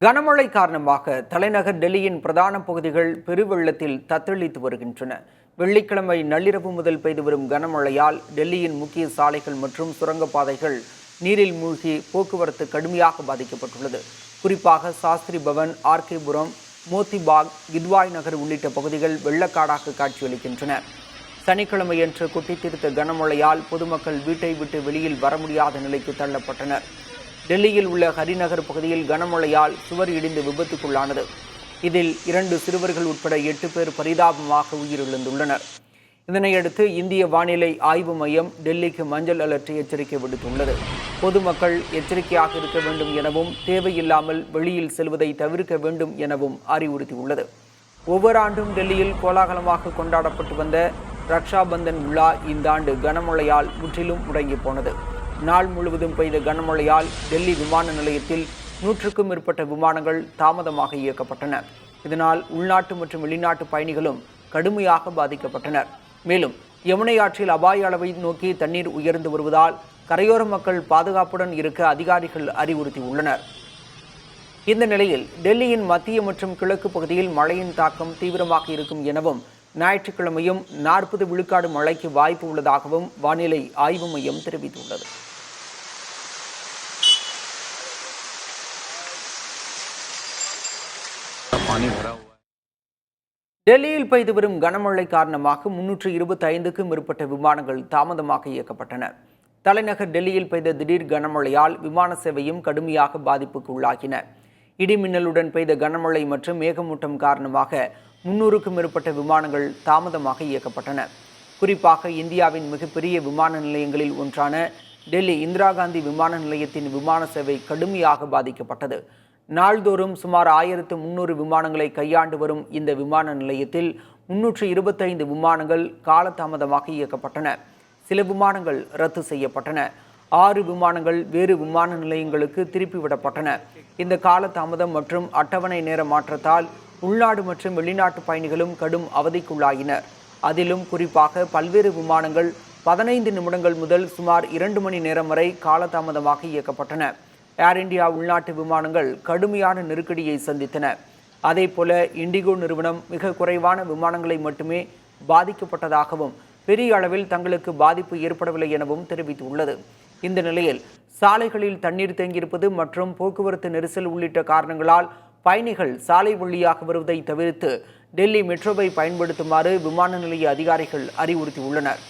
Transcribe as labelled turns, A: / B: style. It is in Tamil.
A: கனமழை காரணமாக தலைநகர் டெல்லியின் பிரதான பகுதிகள் பெருவெள்ளத்தில் தத்தளித்து வருகின்றன. வெள்ளிக்கிழமை நள்ளிரவு முதல் பெய்து வரும் கனமழையால் டெல்லியின் முக்கிய சாலைகள் மற்றும் சுரங்கப்பாதைகள் நீரில் மூழ்கி போக்குவரத்து கடுமையாக பாதிக்கப்பட்டுள்ளது. குறிப்பாக சாஸ்திரி பவன், ஆர்கேபுரம், மோத்திபாக், கித்வாய் நகர் உள்ளிட்ட பகுதிகள் வெள்ளக்காடாக காட்சியளிக்கின்றன. சனிக்கிழமையன்று கொட்டித்தீர்த்த கனமழையால் பொதுமக்கள் வீட்டை விட்டு வெளியில் வர முடியாத நிலைக்கு தள்ளப்பட்டனர். டெல்லியில் உள்ள ஹரிநகர் பகுதியில் கனமழையால் சுவர் இடிந்து விபத்துக்குள்ளானது. இதில் 2 சிறுவர்கள் உட்பட 8 பேர் பரிதாபமாக உயிரிழந்துள்ளனர். இதனையடுத்து இந்திய வானிலை ஆய்வு மையம் டெல்லிக்கு மஞ்சள் அலர்ட் எச்சரிக்கை விடுத்துள்ளது. பொதுமக்கள் எச்சரிக்கையாக இருக்க வேண்டும் எனவும் தேவையில்லாமல் வெளியில் செல்வதை தவிர்க்க வேண்டும் எனவும் அறிவுறுத்தியுள்ளது. ஒவ்வொரு ஆண்டும் டெல்லியில் கோலாகலமாக கொண்டாடப்பட்டு வந்த ரக்ஷா பந்தன் விழா இந்த ஆண்டு கனமழையால் முற்றிலும் முடங்கி போனது. நாள் முழுவதும் பெய்த கனமழையால் டெல்லி விமான நிலையத்தில் 100க்கும் மேற்பட்ட விமானங்கள் தாமதமாக இயக்கப்பட்டன. இதனால் உள்நாட்டு மற்றும் வெளிநாட்டு பயணிகளும் கடுமையாக பாதிக்கப்பட்டனர். மேலும் யமுனை ஆற்றில் அபாய அளவை நோக்கி தண்ணீர் உயர்ந்து வருவதால் கரையோர மக்கள் பாதுகாப்புடன் இருக்க அதிகாரிகள் அறிவுறுத்தியுள்ளனர். இந்த நிலையில் டெல்லியின் மத்திய மற்றும் கிழக்கு பகுதியில் மழையின் தாக்கம் தீவிரமாக இருக்கும் எனவும் ஞாயிற்றுக்கிழமையும் 40 விழுக்காடு மழைக்கு வாய்ப்பு உள்ளதாகவும் வானிலை ஆய்வு மையம் தெரிவித்துள்ளது. டெல்லியில் பெய்து வரும் கனமழை காரணமாக 325க்கும் மேற்பட்ட விமானங்கள் தாமதமாக இயக்கப்பட்டன. தலைநகர் டெல்லியில் பெய்த திடீர் கனமழையால் விமான சேவையும் கடுமையாக பாதிப்புக்கு உள்ளாகின. இடிமின்னலுடன் பெய்த கனமழை மற்றும் மேகமூட்டம் காரணமாக 300க்கும் மேற்பட்ட விமானங்கள் தாமதமாக இயக்கப்பட்டன. குறிப்பாக இந்தியாவின் மிகப்பெரிய விமான நிலையங்களில் ஒன்றான டெல்லி இந்திரா காந்தி விமான நிலையத்தின் விமான சேவை கடுமையாக பாதிக்கப்பட்டது. நாள்தோறும் சுமார் 1300 விமானங்களை கையாண்டு வரும் இந்த விமான நிலையத்தில் 325 விமானங்கள் காலதாமதமாக இயக்கப்பட்டன. சில விமானங்கள் ரத்து செய்யப்பட்டன. 6 விமானங்கள் வேறு விமான நிலையங்களுக்கு திருப்பிவிடப்பட்டன. இந்த காலதாமதம் மற்றும் அட்டவணை நேர மாற்றத்தால் உள்நாடு மற்றும் வெளிநாட்டு பயணிகளும் கடும் அவதிக்குள்ளாயினர். அதிலும் குறிப்பாக பல்வேறு விமானங்கள் 15 நிமிடங்கள் முதல் சுமார் 2 மணி நேரம் வரை காலதாமதமாக இயக்கப்பட்டன. ஏர் இந்தியா உள்நாட்டு விமானங்கள் கடுமையான நெருக்கடியை சந்தித்தன. அதேபோல இண்டிகோ நிறுவனம் மிக குறைவான விமானங்களை மட்டுமே பாதிக்கப்பட்டதாகவும் பெரிய அளவில் தங்களுக்கு பாதிப்பு ஏற்படவில்லை எனவும் தெரிவித்துள்ளது. இந்த நிலையில் சாலைகளில் தண்ணீர் தேங்கியிருப்பது மற்றும் போக்குவரத்து நெரிசல் உள்ளிட்ட காரணங்களால் பயணிகள் சாலை வழியாக வருவதை தவிர்த்து டெல்லி மெட்ரோவை பயன்படுத்துமாறு விமான நிலைய அதிகாரிகள் அறிவுறுத்தியுள்ளனர்.